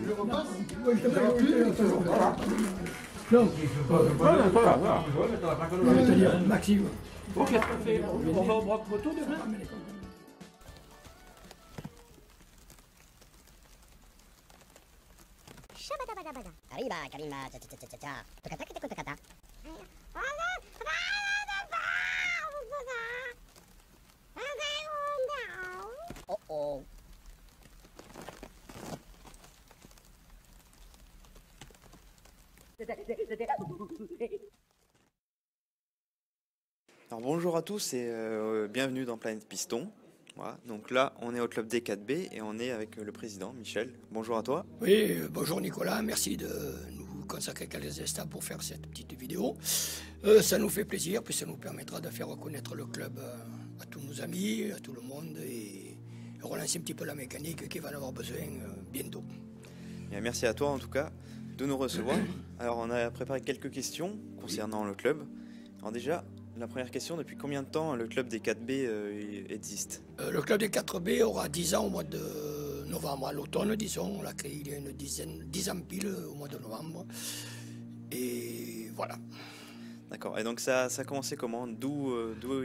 Je repasse. Voilà. Non, Voilà. je vais te dire, Maxime. Ok, parfait. On va au broc moto demain. Shabadabadabada. Arriba, Karima, cha cha cha cha cha. Takata takata takata. Oh oh. Alors bonjour à tous et bienvenue dans Planète Piston. Voilà, donc là on est au club D4B et on est avec le président Michel. Bonjour à toi. Oui, bonjour Nicolas, merci de nous consacrer quelques instants pour faire cette petite vidéo. Ça nous fait plaisir, puis ça nous permettra de faire reconnaître le club à tous nos amis, à tout le monde et relancer un petit peu la mécanique qui va en avoir besoin bientôt. Bien, merci à toi en tout cas de nous recevoir. Alors on a préparé quelques questions concernant le club. Alors déjà, la première question, depuis combien de temps le club des 4B existe? Le club des 4B aura 10 ans au mois de novembre, à l'automne, disons. On l'a créé il y a 10 ans pile au mois de novembre. Et voilà. D'accord, et donc ça a commencé comment? D'où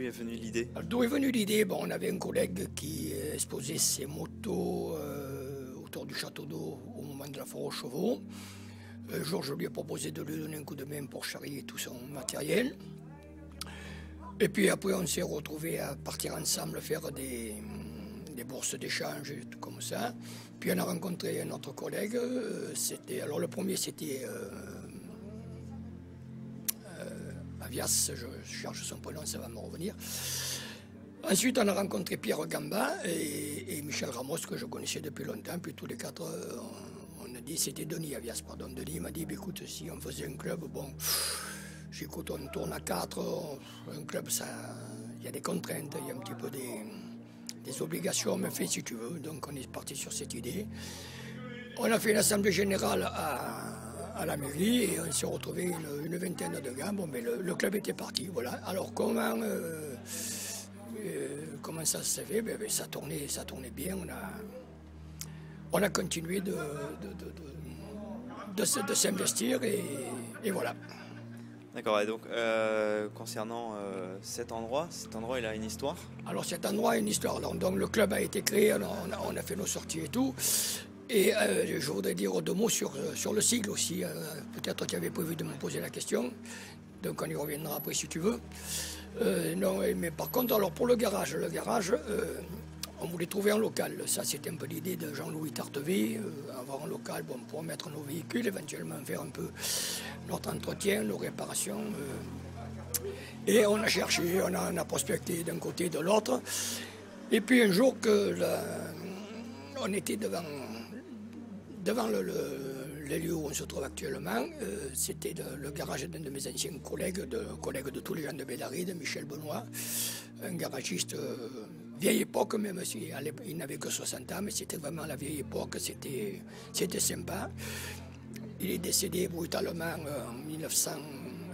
est venue l'idée? D'où est venue l'idée? Bon, on avait un collègue qui exposait ses motos autour du château d'eau au moment de la foire aux chevaux. Un jour, je lui ai proposé de lui donner un coup de main pour charrier tout son matériel. Et puis après, on s'est retrouvés à partir ensemble, faire des bourses d'échange et tout comme ça. Puis on a rencontré un autre collègue. Alors le premier, c'était Avias, je cherche son prénom, ça va me revenir. Ensuite, on a rencontré Pierre Gamba et Michel Ramos, que je connaissais depuis longtemps. Puis tous les quatre, on a dit, c'était Denis Avias, pardon. Denis m'a dit, écoute, si on faisait un club, bon... J'écoute, on tourne à 4, un club, il y a des contraintes, il y a un petit peu des obligations, mais fais si tu veux. Donc on est parti sur cette idée. On a fait une assemblée générale à la mairie et on s'est retrouvé une vingtaine de gars. Bon, mais le club était parti, voilà. Alors comment ça s'est fait? Ben, ça tournait bien. On a continué de s'investir et voilà. D'accord, et donc concernant cet endroit il a une histoire? Alors cet endroit a une histoire. Donc le club a été créé, on a fait nos sorties et tout. Et je voudrais dire 2 mots sur le sigle aussi. Peut-être tu avais prévu de me poser la question. Donc on y reviendra après si tu veux. Non, mais par contre, alors pour le garage, on voulait trouver un local. Ça, c'était un peu l'idée de Jean-Louis Tartevé, avoir un local pour mettre nos véhicules, éventuellement faire un peu notre entretien, nos réparations. Et on a cherché, on a prospecté d'un côté et de l'autre. Et puis un jour, on était devant les lieux où on se trouve actuellement. C'était le garage d'un de mes anciens collègues de tous les gens de Bédaride, Michel Benoît, un garagiste vieille époque, même si il n'avait que 60 ans, mais c'était vraiment la vieille époque, c'était sympa. Il est décédé brutalement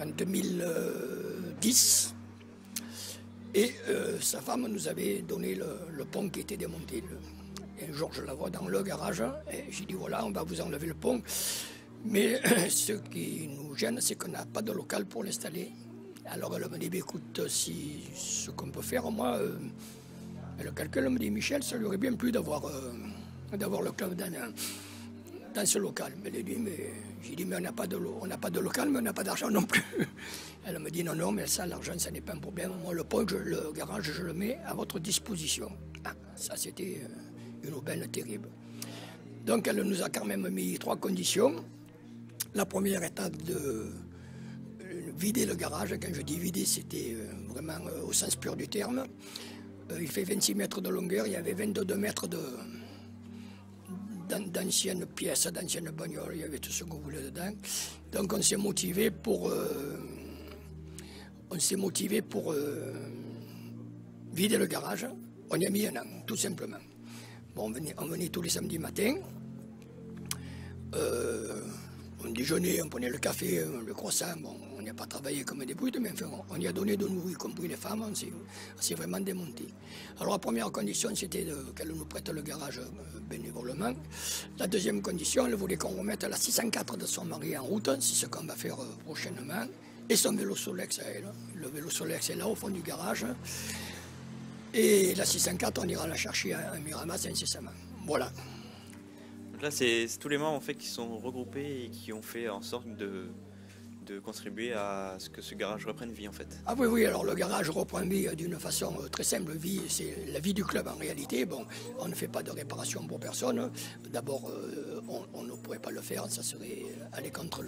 en 2010. Et sa femme nous avait donné le pont qui était démonté. Un jour, je la vois dans le garage et j'ai dit voilà, on va vous enlever le pont. Mais ce qui nous gêne, c'est qu'on n'a pas de local pour l'installer. Alors elle me dit écoute, si ce qu'on peut faire, moi, le calcul me dit Michel, ça lui aurait bien plu d'avoir le club dans ce local. Mais j'ai dit mais on n'a pas de local, mais on n'a pas d'argent non plus. Elle me dit non, mais ça, l'argent, ça n'est pas un problème. Moi, le pont, le garage, je le mets à votre disposition. Ah, ça, c'était une aubaine terrible. Donc, elle nous a quand même mis 3 conditions. La première étape de vider le garage. Quand je dis vider, c'était vraiment au sens pur du terme. Il fait 26 mètres de longueur, il y avait 22 mètres d'anciennes pièces, d'anciennes bagnoles, il y avait tout ce qu'on voulait dedans. Donc on s'est motivé pour vider le garage. On y a mis 1 an, tout simplement. Bon, on venait tous les samedis matins. On on déjeunait, on prenait le café, le croissant. Bon, on n'a pas travaillé comme des brutes, mais enfin, on y a donné de nous, y compris les femmes. On s'est vraiment démonté. Alors la première condition, c'était qu'elle nous prête le garage bénévolement. La deuxième condition, elle voulait qu'on remette la 604 de son mari en route, c'est ce qu'on va faire prochainement. Et son vélo Solex à elle. Le vélo Solex est là au fond du garage. Et la 604, on ira la chercher à Miramas incessamment. Voilà. Là, c'est tous les membres en fait qui sont regroupés et qui ont fait en sorte de contribuer à ce que ce garage reprenne vie en fait. Ah oui, oui, alors le garage reprend vie d'une façon très simple. Vie, c'est la vie du club en réalité. Bon, on ne fait pas de réparation pour personne. D'abord, on ne pourrait pas le faire, ça serait aller contre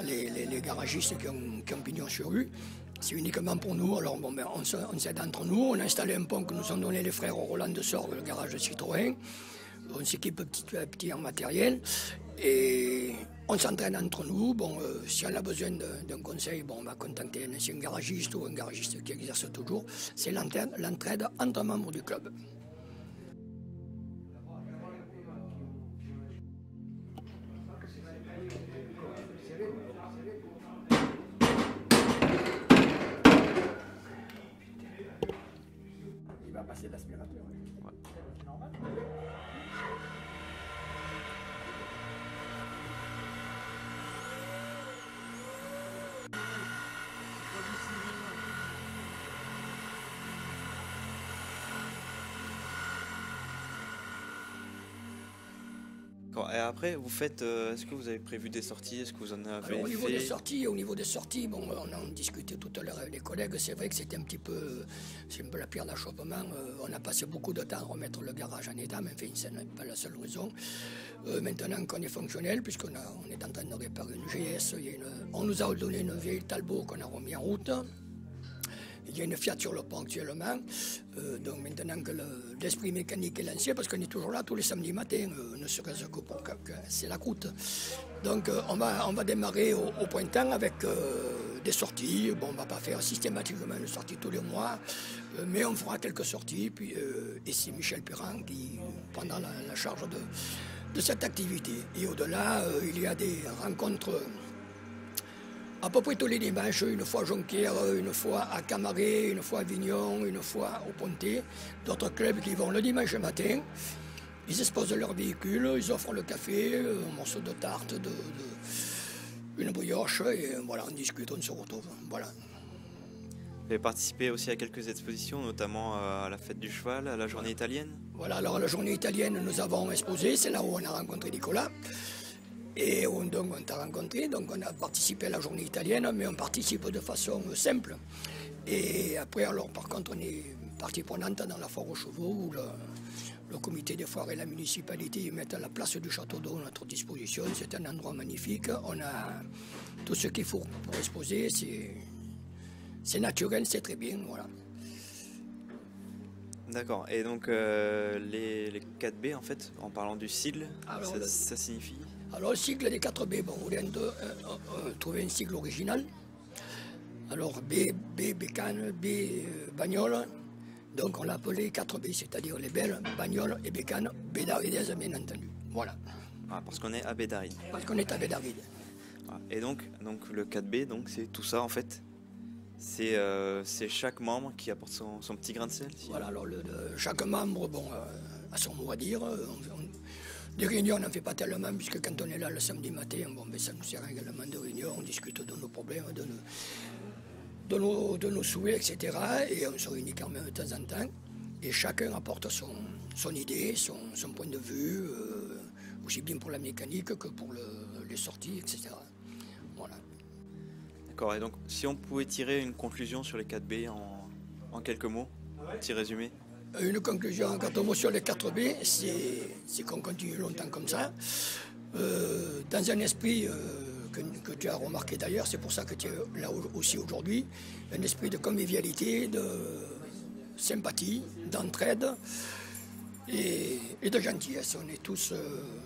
les garagistes qui ont pignon sur rue. C'est uniquement pour nous. Alors bon, ben, on s'aide entre nous. On a installé un pont que nous ont donné les frères Roland de Sorgue, le garage de Citroën. On s'équipe petit à petit en matériel. Et on s'entraîne entre nous. Bon, si on a besoin d'un conseil, bon, on va contacter un ancien garagiste ou un garagiste qui exerce toujours. C'est l'entraide entre membres du club. Il va passer l'aspirateur. Et après, vous faites, est-ce que vous avez prévu des sorties? Est-ce que vous en avez Alors, au niveau fait? des sorties, bon, on en discutait tout à l'heure avec les collègues. C'est vrai que c'était un peu la pierre d'achoppement. On a passé beaucoup de temps à remettre le garage en état, mais enfin, ce n'est pas la seule raison. Maintenant qu'on est fonctionnel, puisqu'on est en train de réparer une GS, on nous a donné une vieille Talbot qu'on a remis en route. Il y a une Fiat sur le pont actuellement, donc maintenant que l'esprit mécanique est lancé, parce qu'on est toujours là tous les samedis matins, ne serait-ce que pour que c'est la croûte. Donc on va démarrer au printemps avec des sorties. Bon, on ne va pas faire systématiquement une sortie tous les mois, mais on fera quelques sorties. Puis, et c'est Michel Perrin qui prendra la charge de cette activité. Et au-delà, il y a des rencontres à peu près tous les dimanches, une fois à Jonquière, une fois à Camaret, une fois à Avignon, une fois au Pontet. D'autres clubs qui vont le dimanche matin. Ils exposent leur véhicule, ils offrent le café, un morceau de tarte, une brioche, et voilà, on discute, on se retrouve. Voilà. Vous avez participé aussi à quelques expositions, notamment à la fête du cheval, à la journée italienne. Voilà, alors à la journée italienne, nous avons exposé, c'est là où on a rencontré Nicolas. Et donc on t'a rencontré, donc on a participé à la journée italienne, mais on participe de façon simple. Et après, alors par contre, on est partie prenante dans la foire aux chevaux, où le comité des foires et la municipalité mettent la place du château d'eau à notre disposition. C'est un endroit magnifique, on a tout ce qu'il faut pour exposer, c'est naturel, c'est très bien, voilà. D'accord, et donc les 4B, en fait, en parlant du sigle, Alors, ça signifie? Alors le sigle des 4B, bon, on vient de trouver un sigle original. Alors bécane, B, bagnole, donc on l'a appelé 4B, c'est-à-dire les belles, bagnoles et bécanes, bédaridaises bien entendu. Voilà. Ah, parce qu'on est à Bédaride. Parce qu'on est à Bédaride. Ah, et donc le 4B, donc c'est tout ça en fait. C'est chaque membre qui apporte son petit grain de sel. Voilà, alors chaque membre bon, a son mot à dire. Des réunions, on n'en fait pas tellement, puisque quand on est là le samedi matin, bon, ben, ça nous sert également de réunion, on discute de nos problèmes, de nos souhaits, etc. Et on se réunit quand même de temps en temps. Et chacun apporte son idée, son point de vue, aussi bien pour la mécanique que pour les sorties, etc. Voilà. D'accord, et donc si on pouvait tirer une conclusion sur les 4B en quelques mots, un petit résumé. Une conclusion en 4 mots sur les 4B, c'est qu'on continue longtemps comme ça. Dans un esprit que tu as remarqué d'ailleurs, c'est pour ça que tu es là aussi aujourd'hui, un esprit de convivialité, de sympathie, d'entraide et de gentillesse. On est tous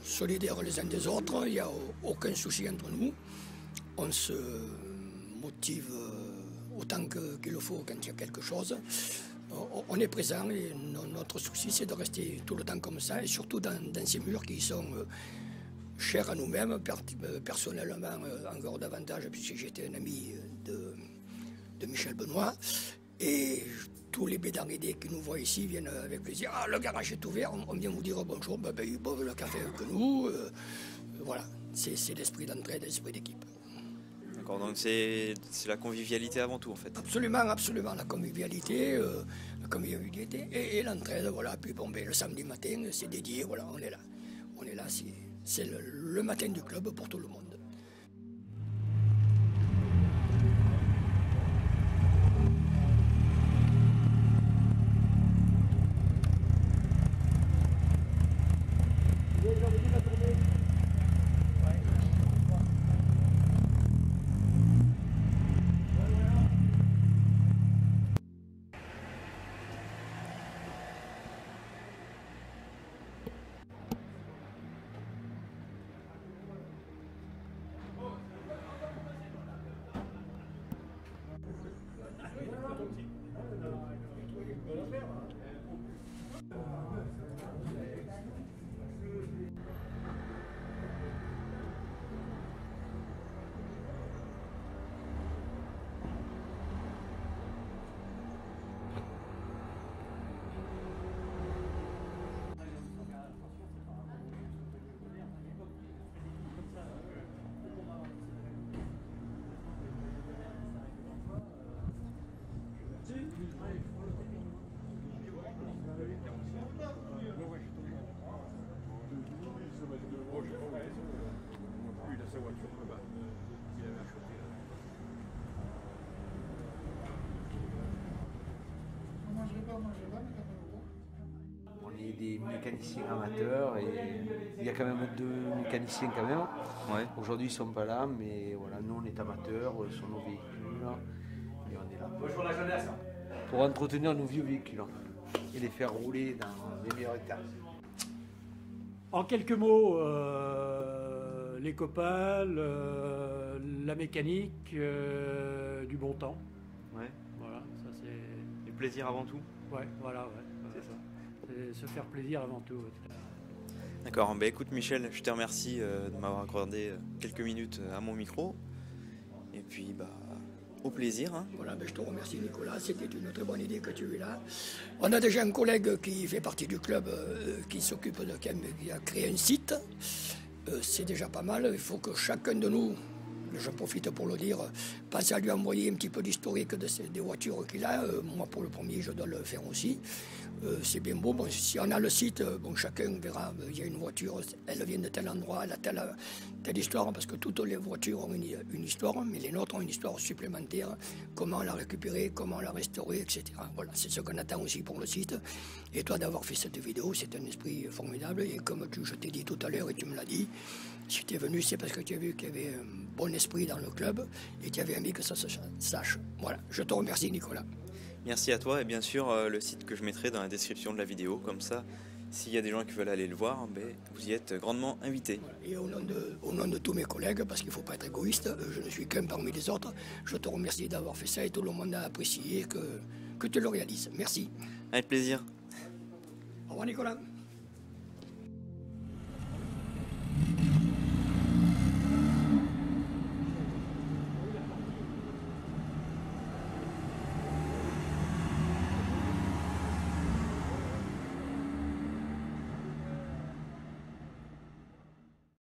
solidaires les uns des autres, il n'y a aucun souci entre nous. On se motive autant qu'il le faut quand il y a quelque chose. On est présent et notre souci c'est de rester tout le temps comme ça et surtout dans ces murs qui sont cher à nous-mêmes, personnellement encore davantage, puisque j'étais un ami de Michel Benoît. Et tous les bédarguidés qui nous voient ici viennent avec plaisir. Ah, le garage est ouvert, on vient vous dire bonjour, ils boivent le café avec nous. Voilà, c'est l'esprit d'entraide, l'esprit d'équipe. D'accord, donc c'est la convivialité avant tout en fait. Absolument, absolument, la convivialité et l'entraide, voilà. Puis bon, le samedi matin, c'est dédié, voilà, on est là. On est là, c'est le matin du club pour tout le monde. On est des mécaniciens amateurs et il y a quand même 2 mécaniciens quand même. Ouais. Aujourd'hui ils sont pas là, mais voilà, nous on est amateurs sur nos véhicules et on est là pour entretenir nos vieux véhicules et les faire rouler dans les meilleurs états. En quelques mots, les copains, la mécanique, du bon temps. Ouais. Voilà, ça c'est. Et plaisir avant tout. Ouais, voilà, ouais. C'est ça. C'est se faire plaisir avant tout. D'accord, écoute Michel, je te remercie de m'avoir accordé quelques minutes à mon micro. Et puis au plaisir. Hein. Voilà, je te remercie Nicolas, c'était une très bonne idée que tu es là. On a déjà un collègue qui fait partie du club, qui s'occupe qui a créé un site. C'est déjà pas mal, il faut que chacun de nous, je profite pour le dire, pense à lui envoyer un petit peu d'historique des voitures qu'il a. Moi pour le premier, je dois le faire aussi. C'est bien beau. Bon, si on a le site, chacun verra, il y a une voiture, elle vient de tel endroit, elle a telle histoire, parce que toutes les voitures ont une histoire, mais les nôtres ont une histoire supplémentaire, comment la récupérer, comment la restaurer, etc. Voilà, c'est ce qu'on attend aussi pour le site. Et toi d'avoir fait cette vidéo, c'est un esprit formidable, et comme je t'ai dit tout à l'heure, et tu me l'as dit, si tu es venu, c'est parce que tu as vu qu'il y avait un bon esprit dans le club, et tu avais envie que ça se sache. Voilà, je te remercie Nicolas. Merci à toi et bien sûr le site que je mettrai dans la description de la vidéo, comme ça s'il y a des gens qui veulent aller le voir, vous y êtes grandement invités. Voilà. Et au nom de tous mes collègues, parce qu'il ne faut pas être égoïste, je ne suis qu'un parmi les autres, je te remercie d'avoir fait ça et tout le monde a apprécié que tu le réalises. Merci. Avec plaisir. Au revoir Nicolas.